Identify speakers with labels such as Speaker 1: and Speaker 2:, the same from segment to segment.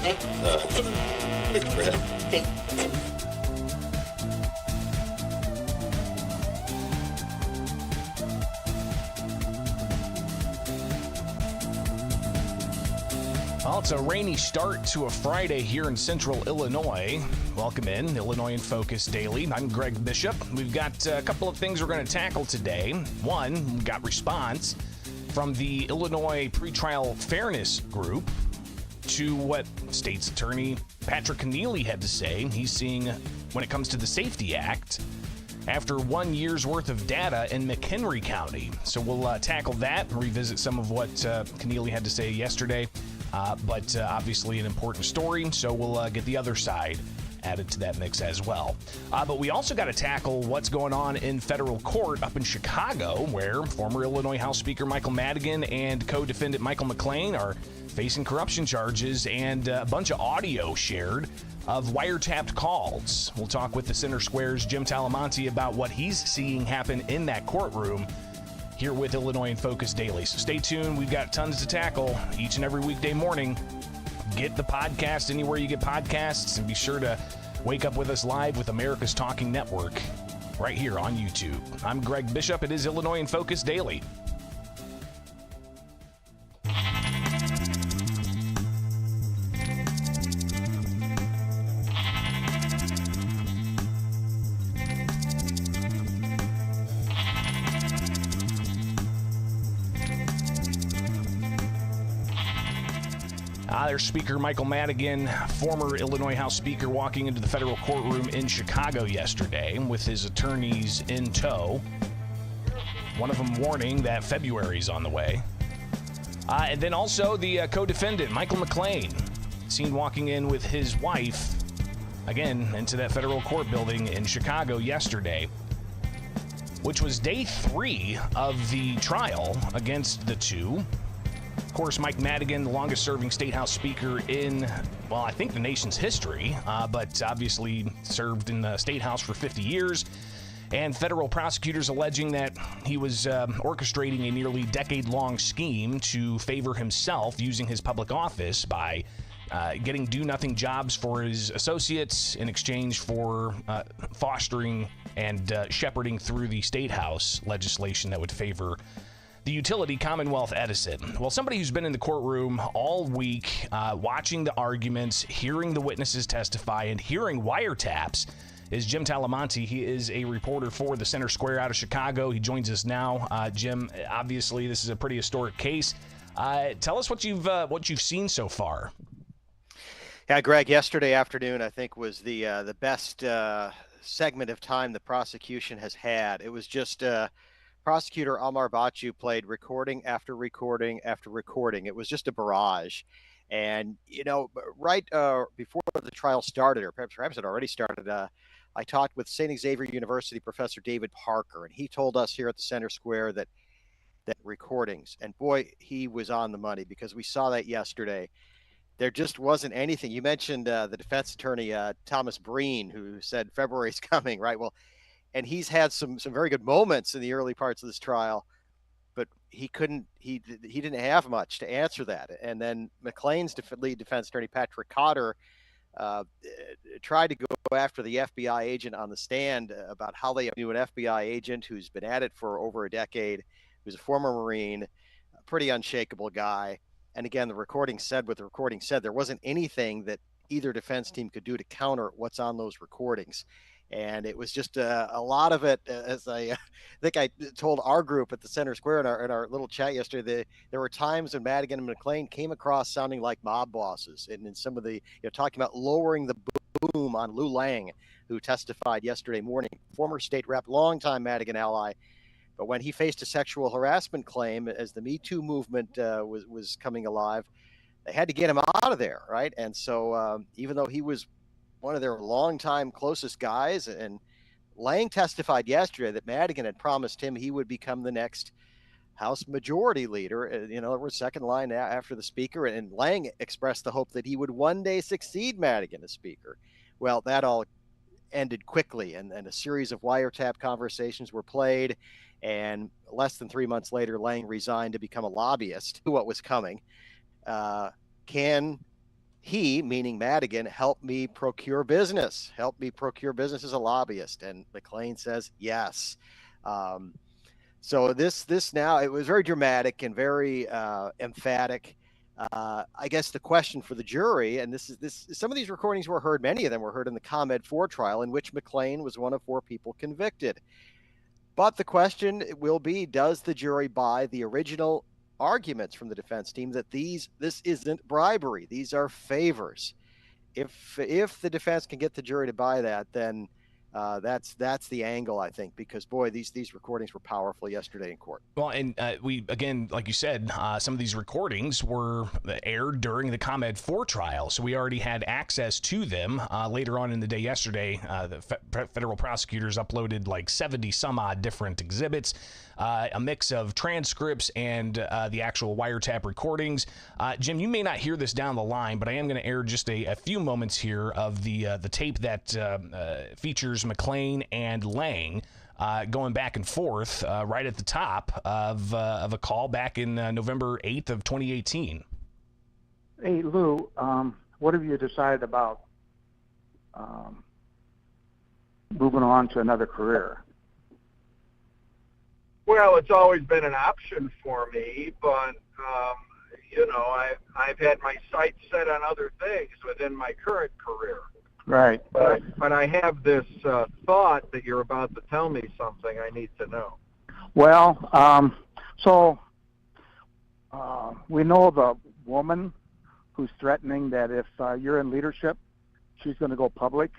Speaker 1: Well, it's a rainy start to a Friday here in central Illinois. Welcome in, Illinois in Focus Daily. I'm Greg Bishop. We've got a couple of things we're going to tackle today. One, we got response from the Illinois Pretrial Fairness Group to what State's Attorney Patrick Keneally had to say. He's seeing when it comes to the Safety Act after 1 year's worth of data in McHenry County. So we'll tackle that and revisit some of what Keneally had to say yesterday. But obviously an important story, so we'll get the other side added to that mix as well. But we also got to tackle what's going on in federal court up in Chicago, where former Illinois House Speaker Michael Madigan and co-defendant Michael McLean are facing corruption charges, and a bunch of audio shared of wiretapped calls. We'll talk with the Center Square's Jim Talamonte about what he's seeing happen in that courtroom here with Illinois in Focus Daily. So stay tuned. We've got tons to tackle each and every weekday morning. Get the podcast anywhere you get podcasts, and be sure to wake up with us live with America's Talking Network right here on YouTube. I'm Greg Bishop. It is Illinois in Focus Daily. There's Speaker Michael Madigan, former Illinois House Speaker, walking into the federal courtroom in Chicago yesterday with his attorneys in tow. One of them warning that February's on the way. And then also the co-defendant, Michael McLean, seen walking in with his wife, again, into that federal court building in Chicago yesterday, which was day 3 of the trial against the two. Of course, Mike Madigan, the longest-serving State House Speaker in, well, I think the nation's history, but obviously served in the State House for 50 years, and federal prosecutors alleging that he was orchestrating a nearly decade-long scheme to favor himself using his public office by getting do-nothing jobs for his associates in exchange for fostering and shepherding through the State House legislation that would favor the utility Commonwealth Edison. Well, somebody who's been in the courtroom all week, watching the arguments, hearing the witnesses testify, and hearing wiretaps is Jim Talamonte. He is a reporter for the Center Square out of Chicago. He joins us now. Jim, obviously this is a pretty historic case. Tell us what you've seen so far.
Speaker 2: Yeah, Greg, yesterday afternoon I think was the best segment of time the prosecution has had. It was just Prosecutor Amar Bachu played recording after recording after recording. It was just a barrage. And, you know, right before the trial started, or perhaps it already started, I talked with St. Xavier University Professor David Parker, and he told us here at the Center Square that recordings, and boy, he was on the money, because we saw that yesterday. There just wasn't anything. You mentioned the defense attorney, Thomas Breen, who said February's coming, right? Well, and he's had some very good moments in the early parts of this trial, but he didn't have much to answer that. And then McLean's lead defense attorney, Patrick Cotter, tried to go after the FBI agent on the stand about how they knew an FBI agent who's been at it for over a decade, who's a former Marine, a pretty unshakable guy. And again, the recording said what the recording said. There wasn't anything that either defense team could do to counter what's on those recordings. And it was just a lot of it, as I think I told our group at the Center Square in our little chat yesterday, there were times when Madigan and McLean came across sounding like mob bosses. And in some of the, talking about lowering the boom on Lou Lang, who testified yesterday morning, former state rep, longtime Madigan ally. But when he faced a sexual harassment claim as the Me Too movement was coming alive, they had to get him out of there, right? And so even though he was one of their longtime closest guys, and Lang testified yesterday that Madigan had promised him he would become the next House Majority Leader. It was second line after the Speaker, and Lang expressed the hope that he would one day succeed Madigan as Speaker. Well, that all ended quickly, and a series of wiretap conversations were played, and less than 3 months later, Lang resigned to become a lobbyist to what was coming. Can he, meaning Madigan, helped me procure business as a lobbyist. And McClain says yes. Um, so this now, it was very dramatic and very emphatic. I guess the question for the jury, and this some of these recordings were heard, many of them were heard in the ComEd 4 trial, in which McClain was one of 4 people convicted. But the question will be, does the jury buy the original arguments from the defense team that this isn't bribery, these are favors? If the defense can get the jury to buy that, then that's the angle, I think, because boy, these recordings were powerful yesterday in court.
Speaker 1: Well, and we, again, like you said, some of these recordings were aired during the ComEd 4 trial, so we already had access to them. Later on in the day yesterday, the federal prosecutors uploaded like 70 some odd different exhibits, a mix of transcripts and the actual wiretap recordings. Jim, you may not hear this down the line, but I am going to air just a few moments here of the tape that features McClain and Lang going back and forth right at the top of a call back in November 8th of 2018.
Speaker 3: Hey, Lou, what have you decided about moving on to another career?
Speaker 4: Well, it's always been an option for me, but, I've had my sights set on other things within my current career.
Speaker 3: Right.
Speaker 4: But I have this thought that you're about to tell me something I need to know.
Speaker 3: Well, we know the woman who's threatening that if you're in leadership, she's going to go public.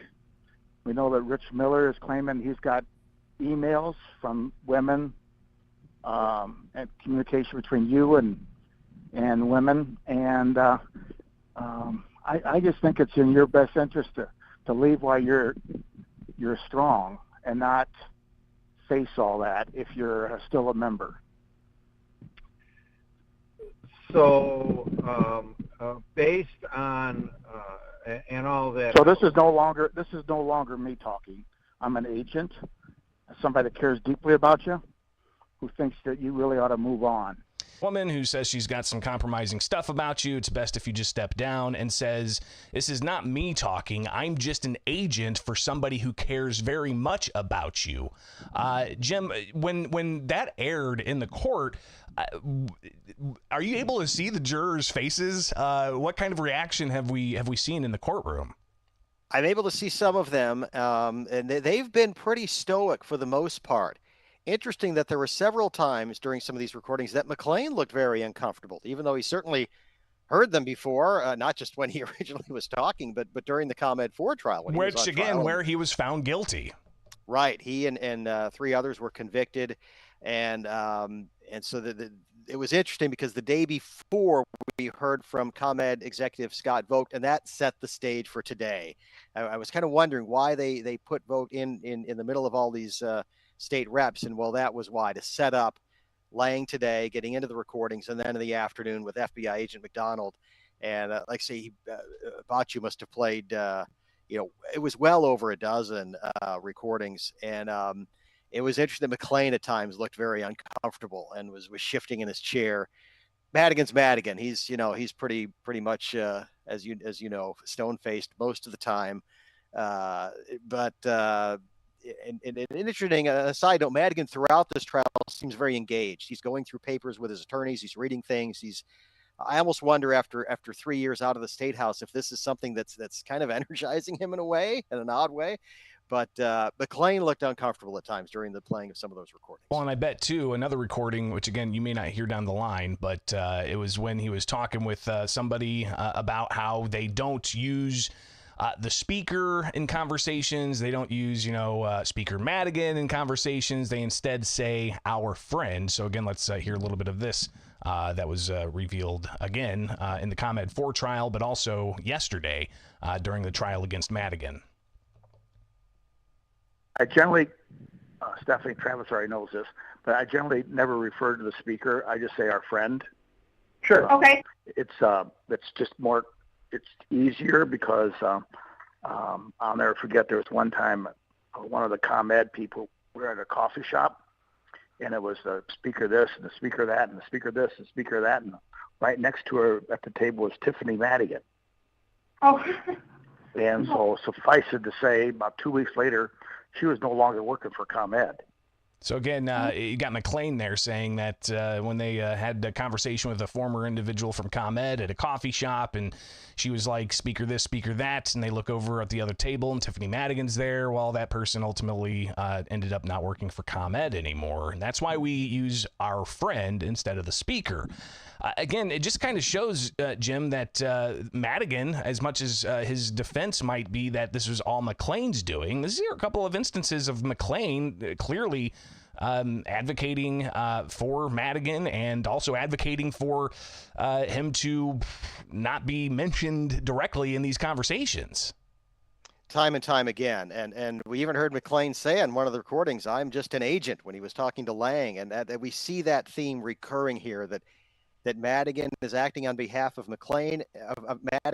Speaker 3: We know that Rich Miller is claiming he's got emails from women and communication between you and women. And I just think it's in your best interest to leave while you're strong and not face all that if you're still a member.
Speaker 4: So, based on and all that.
Speaker 3: So this is no longer me talking. I'm an agent, somebody that cares deeply about you, who thinks that you really ought to move on.
Speaker 1: Woman who says she's got some compromising stuff about you. It's best if you just step down, and says, this is not me talking. I'm just an agent for somebody who cares very much about you. Jim, when that aired in the court, are you able to see the jurors' faces? What kind of reaction have we seen in the courtroom?
Speaker 2: I'm able to see some of them, and they've been pretty stoic for the most part. Interesting that there were several times during some of these recordings that McClain looked very uncomfortable, even though he certainly heard them before, not just when he originally was talking, but during the ComEd 4 trial.
Speaker 1: Which, again, where he was found guilty.
Speaker 2: Right. He and 3 others were convicted. And so it was interesting because the day before we heard from ComEd executive Scott Vogt, and that set the stage for today. I was kind of wondering why they put Vogt in the middle of all these state reps, and well, that was why, to set up Lang today, getting into the recordings, and then in the afternoon with FBI agent McDonald. And like I say, Bachu must have played, it was well over a dozen recordings. And it was interesting that McClain at times looked very uncomfortable and was shifting in his chair. Madigan's Madigan. He's pretty much, as you know, stone-faced most of the time. And interesting, a side note, Madigan throughout this trial seems very engaged. He's going through papers with his attorneys. He's reading things. I almost wonder after 3 years out of the State House if this is something that's kind of energizing him in a way, in an odd way. But McClain looked uncomfortable at times during the playing of some of those recordings.
Speaker 1: Well, and I bet, too, another recording, which, again, you may not hear down the line, but it was when he was talking with somebody about how they don't use the speaker in conversations. They don't use, Speaker Madigan in conversations. They instead say our friend. So, again, let's hear a little bit of this that was revealed, again, in the ComEd 4 trial, but also yesterday during the trial against Madigan.
Speaker 3: I generally, Stephanie Travis already knows this, but I generally never refer to the speaker. I just say our friend.
Speaker 4: Sure.
Speaker 5: Okay.
Speaker 3: It's just more, it's easier because I'll never forget there was one time one of the ComEd people, we were at a coffee shop, and it was the speaker this and the speaker that and the speaker this and the speaker that, and right next to her at the table was Tiffany Madigan.
Speaker 5: Oh.
Speaker 3: And so suffice it to say, about 2 weeks later, she was no longer working for ComEd.
Speaker 1: So again, you got McLean there saying that when they had a conversation with a former individual from ComEd at a coffee shop, and she was like, speaker this, speaker that, and they look over at the other table, and Tiffany Madigan's there. Well, that person ultimately ended up not working for ComEd anymore, and that's why we use our friend instead of the speaker. Again, it just kind of shows, Jim, that Madigan, as much as his defense might be that this was all McLean's doing, this is a couple of instances of McLean clearly advocating for Madigan and also advocating for him to not be mentioned directly in these conversations.
Speaker 2: Time and time again. And we even heard McLean say on one of the recordings, I'm just an agent, when he was talking to Lang. And that we see that theme recurring here, that Madigan is acting on behalf of McLean.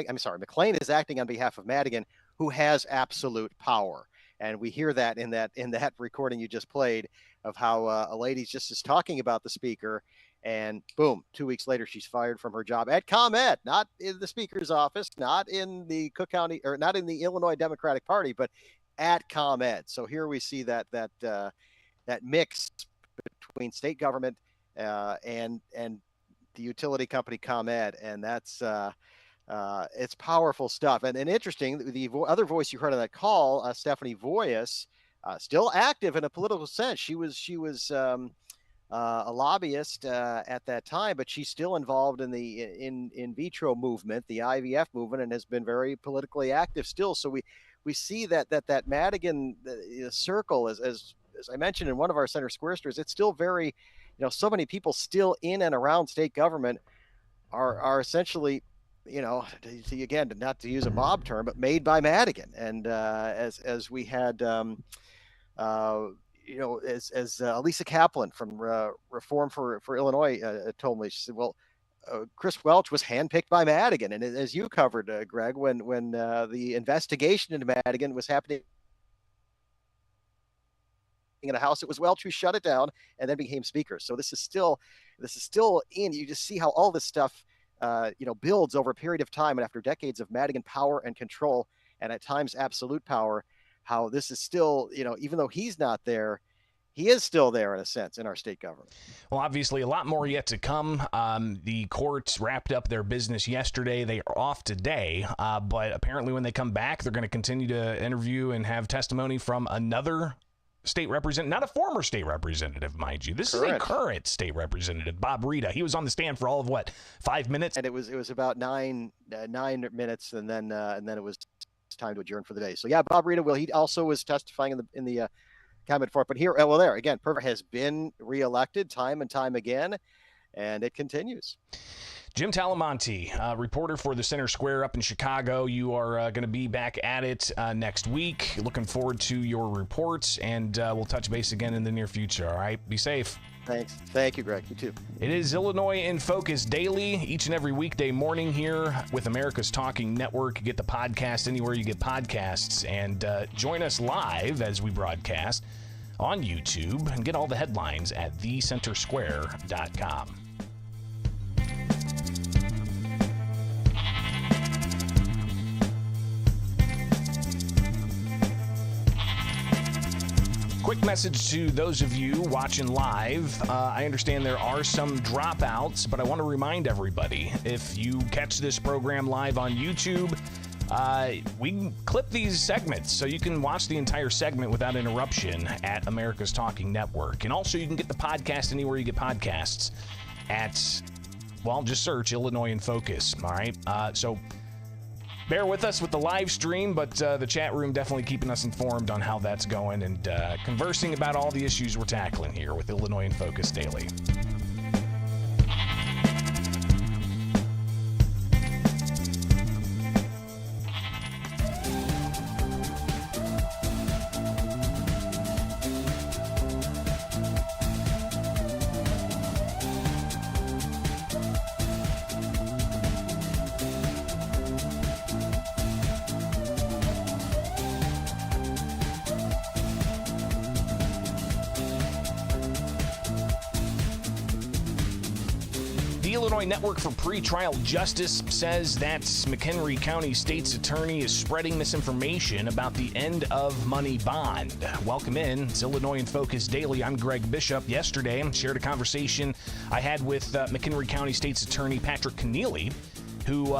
Speaker 2: McLean is acting on behalf of Madigan, who has absolute power. And we hear that in that recording you just played of how a lady just is talking about the speaker, and boom, 2 weeks later she's fired from her job at ComEd, not in the speaker's office, not in the Cook County, or not in the Illinois Democratic Party, but at ComEd. So here we see that mix between state government and the utility company ComEd, and that's it's powerful stuff. And interesting, the other voice you heard on that call, Stephanie Voyas, still active in a political sense. She was a lobbyist at that time, but she's still involved in the in vitro movement, the IVF movement, and has been very politically active still. So we see that Madigan circle, as I mentioned in one of our Center Square stories, it's still very, so many people still in and around state government are essentially, again, not to use a mob term, but made by Madigan. And as we had, as Lisa Kaplan from Reform for Illinois told me, she said, well, Chris Welch was handpicked by Madigan. And as you covered, Greg, when the investigation into Madigan was happening in a House, it was Welch who shut it down and then became Speaker. So this is still in. You just see how all this stuff builds over a period of time, and after decades of Madigan power and control, and at times absolute power, how this is still, even though he's not there, he is still there in a sense in our state government.
Speaker 1: Well, obviously a lot more yet to come. The courts wrapped up their business yesterday. They are off today, but apparently when they come back, they're going to continue to interview and have testimony from another state representative, not a former state representative, mind you. This is a current state representative, Bob Rita. He was on the stand for all of 5 minutes,
Speaker 2: and it was about 9 minutes, and then it was time to adjourn for the day. So yeah, Bob Rita he also was testifying in the comment for it. But here, there again, Perver has been reelected time and time again, and it continues.
Speaker 1: Jim Talamonte, reporter for the Center Square up in Chicago. You are going to be back at it next week. Looking forward to your reports, and we'll touch base again in the near future. All right, be safe.
Speaker 2: Thanks. Thank you, Greg. You too.
Speaker 1: It is Illinois in Focus Daily, each and every weekday morning here with America's Talking Network. You get the podcast anywhere you get podcasts, and join us live as we broadcast on YouTube, and get all the headlines at thecentersquare.com. Quick message to those of you watching live. I understand there are some dropouts, but I want to remind everybody, if you catch this program live on YouTube, we clip these segments so you can watch the entire segment without interruption at America's Talking Network. And also you can get the podcast anywhere you get podcasts at, just search Illinois in Focus, all right? So bear with us with the live stream, but the chat room definitely keeping us informed on how that's going and conversing about all the issues we're tackling here with Illinois in Focus Daily. The Illinois Network for Pretrial Justice says that McHenry County State's attorney is spreading misinformation about the end of money bond. Welcome in. It's Illinois in Focus Daily. I'm Greg Bishop. Yesterday, I shared a conversation I had with McHenry County State's attorney Patrick Keneally, who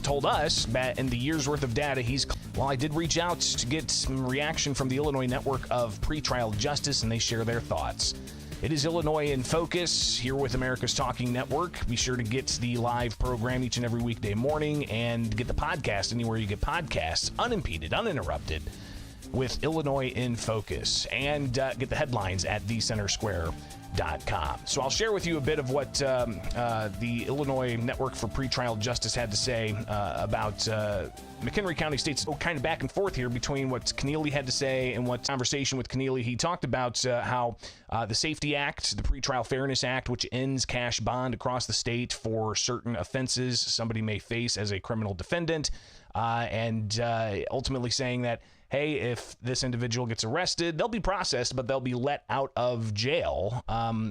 Speaker 1: told us that in the year's worth of data I did reach out to get some reaction from the Illinois Network of Pretrial Justice, and they share their thoughts. It is Illinois in Focus here with America's Talking Network. Be sure to get the live program each and every weekday morning and get the podcast anywhere you get podcasts, unimpeded, uninterrupted, with Illinois in Focus. And get the headlines at thecentersquare.com. So I'll share with you a bit of what the Illinois Network for Pretrial Justice had to say about McHenry County State's kind of back and forth here between what Keneally had to say and what conversation with Keneally. He talked about how the Safety Act, the Pretrial Fairness Act, which ends cash bond across the state for certain offenses somebody may face as a criminal defendant, and ultimately saying that, hey, if this individual gets arrested, they'll be processed, but they'll be let out of jail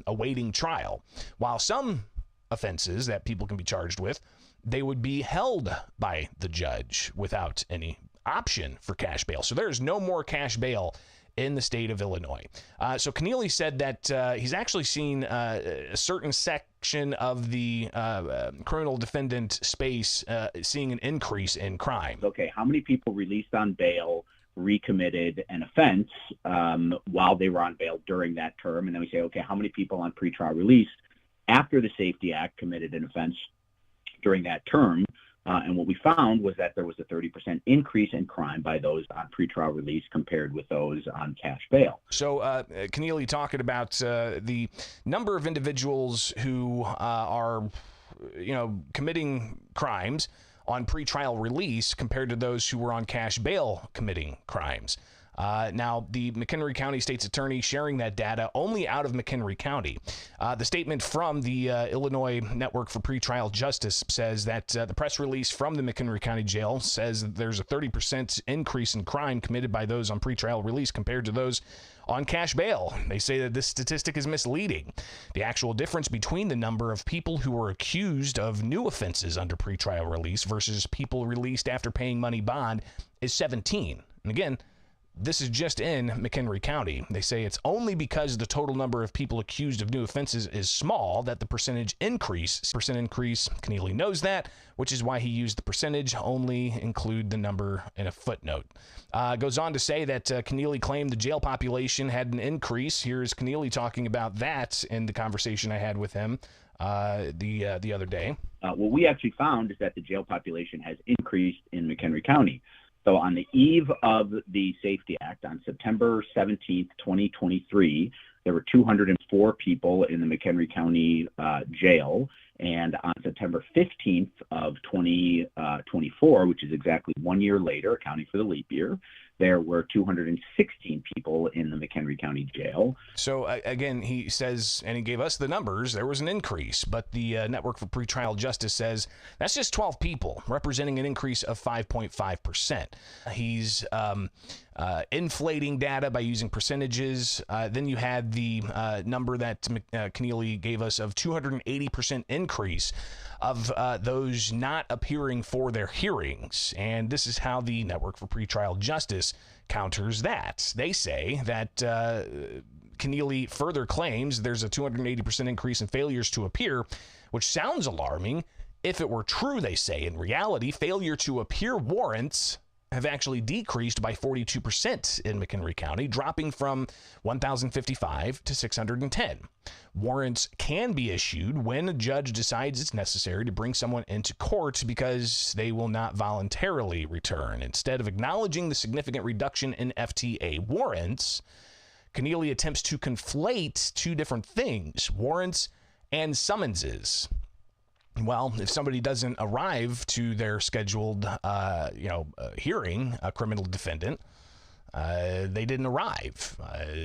Speaker 1: awaiting trial. While some offenses that people can be charged with, they would be held by the judge without any option for cash bail. So there's no more cash bail in the state of Illinois. So Keneally said that he's actually seen a certain section of the criminal defendant space seeing an increase in crime.
Speaker 5: Okay, how many people released on bail recommitted an offense while they were on bail during that term? And then we say, okay, how many people on pretrial release after the Safety Act committed an offense during that term? And what we found was that there was a 30% increase in crime by those on pretrial release compared with those on cash bail.
Speaker 1: So Keneally talking about the number of individuals who are, committing crimes on pretrial release compared to those who were on cash bail committing crimes. Now, the McHenry County State's attorney sharing that data only out of McHenry County. The statement from the Illinois Network for Pretrial Justice says that the press release from the McHenry County Jail says that there's a 30% increase in crime committed by those on pretrial release compared to those on cash bail. They say that this statistic is misleading. The actual difference between the number of people who were accused of new offenses under pretrial release versus people released after paying money bond is 17. And again, this is just in McHenry County. They say it's only because the total number of people accused of new offenses is small that the percentage increase. Keneally knows that, which is why he used the percentage, only include the number in a footnote. Goes on to say that Keneally claimed the jail population had an increase. Here's Keneally talking about that in the conversation I had with him the other day.
Speaker 5: What we actually found is that the jail population has increased in McHenry County. So on the eve of the Safety Act, on September 17th, 2023, there were 204 people in the McHenry County jail. And on September 15th of 2024, which is exactly 1 year later, accounting for the leap year, there were 216 people in the McHenry County jail.
Speaker 1: So again, he says, and he gave us the numbers, there was an increase, but the Network for Pretrial Justice says that's just 12 people, representing an increase of 5.5%. He's inflating data by using percentages. Then you had the number that Keneally gave us of 280% increase of those not appearing for their hearings. And this is how the Network for Pretrial Justice counters that. They say that Keneally further claims there's a 280% increase in failures to appear, which sounds alarming. If it were true, they say, in reality, failure to appear warrants have actually decreased by 42% in McHenry County, dropping from 1,055 to 610. Warrants can be issued when a judge decides it's necessary to bring someone into court because they will not voluntarily return. Instead of acknowledging the significant reduction in FTA warrants, Keneally attempts to conflate two different things, warrants and summonses. Well, if somebody doesn't arrive to their scheduled, hearing, a criminal defendant, they didn't arrive.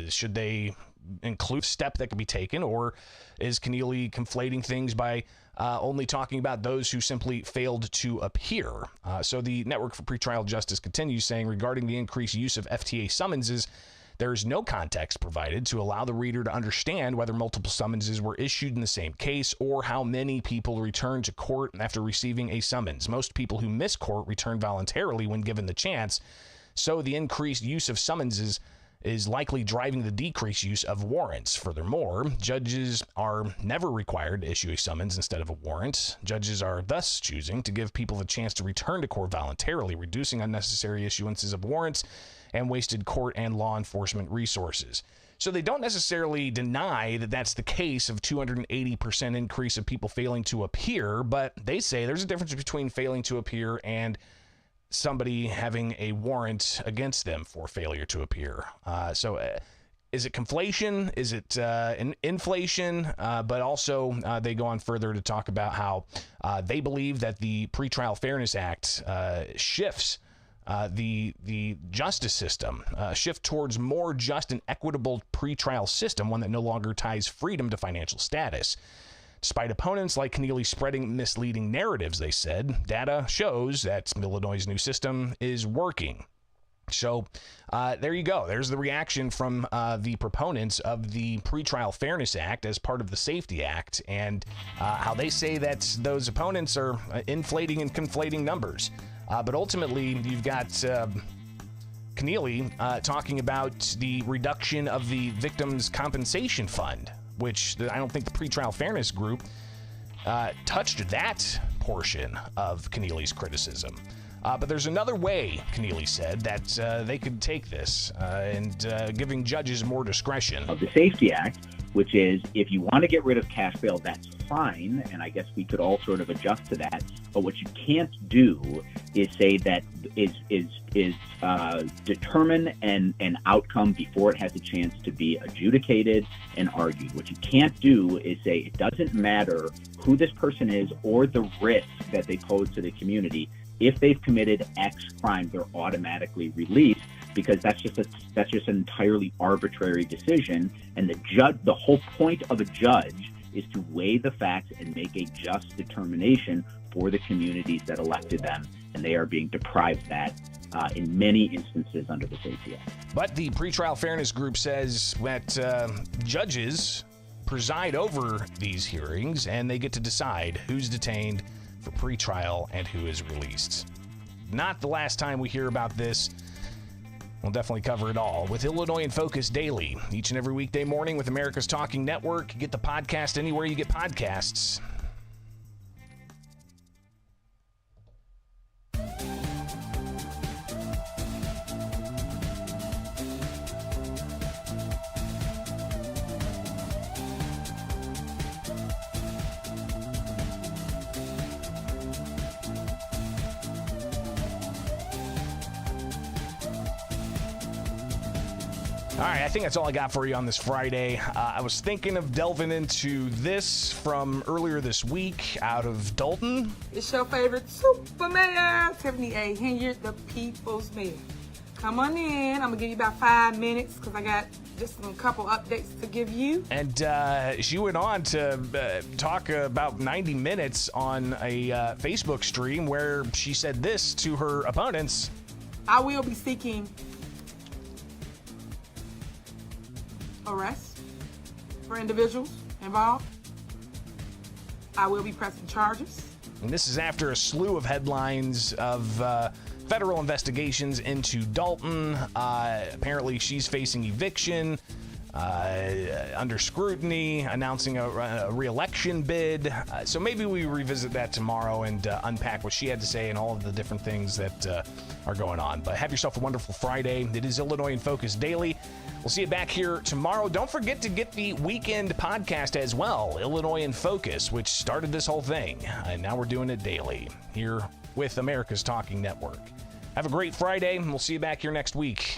Speaker 1: Should they include a step that could be taken, or is Keneally conflating things by only talking about those who simply failed to appear? So the Network for Pretrial Justice continues saying, regarding the increased use of FTA summonses, There's no context provided to allow the reader to understand whether multiple summonses were issued in the same case or how many people return to court after receiving a summons. Most people who miss court return voluntarily when given the chance, so the increased use of summonses is likely driving the decreased use of warrants. Furthermore, judges are never required to issue a summons instead of a warrant. Judges are thus choosing to give people the chance to return to court voluntarily, reducing unnecessary issuances of warrants and wasted court and law enforcement resources. So they don't necessarily deny that that's the case of 280% increase of people failing to appear, but they say there's a difference between failing to appear and somebody having a warrant against them for failure to appear. So is it conflation? Is it inflation? But also they go on further to talk about how they believe that the Pretrial Fairness Act shifts the justice system, shift towards more just and equitable pretrial system, one that no longer ties freedom to financial status. Despite opponents like Keneally spreading misleading narratives, they said, data shows that Illinois' new system is working. So there you go. There's the reaction from the proponents of the Pretrial Fairness Act as part of the Safety Act, and how they say that those opponents are inflating and conflating numbers. But ultimately, you've got Keneally talking about the reduction of the Victims' Compensation Fund, which I don't think the Pretrial Fairness Group touched that portion of Keneally's criticism. But there's another way, Keneally said, that they could take this and giving judges more discretion.
Speaker 5: Of the Safety Act, which is if you want to get rid of cash bail, that's fine, and I guess we could all sort of adjust to that. But what you can't do is say that is determine an outcome before it has a chance to be adjudicated and argued. What you can't do is say it doesn't matter who this person is or the risk that they pose to the community. If they've committed X crime, they're automatically released, because that's just an entirely arbitrary decision. And the whole point of a judge is to weigh the facts and make a just determination for the communities that elected them, and they are being deprived that in many instances under the Safety Act.
Speaker 1: But the Pretrial Fairness Group says that judges preside over these hearings, and they get to decide who's detained for pretrial and who is released. Not the last time we hear about this. We'll definitely cover it all with Illinois in Focus Daily, each and every weekday morning with America's Talking Network. Get the podcast anywhere you get podcasts. All right, I think that's all I got for you on this Friday. I was thinking of delving into this from earlier this week out of Dalton.
Speaker 6: It's your favorite super mayor, Tiffany A. Hilliard, the people's mayor. Come on in. I'm going to give you about 5 minutes because I got just a couple updates to give you.
Speaker 1: And she went on to talk about 90 minutes on a Facebook stream where she said this to her opponents.
Speaker 6: I will be seeking arrest for individuals involved. I will be pressing charges.
Speaker 1: And this is after a slew of headlines of federal investigations into Dalton. Apparently she's facing eviction, under scrutiny, announcing a re-election bid. So maybe we revisit that tomorrow and unpack what she had to say and all of the different things that are going on. But have yourself a wonderful Friday. It is Illinois in Focus Daily. We'll see you back here tomorrow. Don't forget to get the weekend podcast as well, Illinois in Focus, which started this whole thing. And now we're doing it daily here with America's Talking Network. Have a great Friday, and we'll see you back here next week.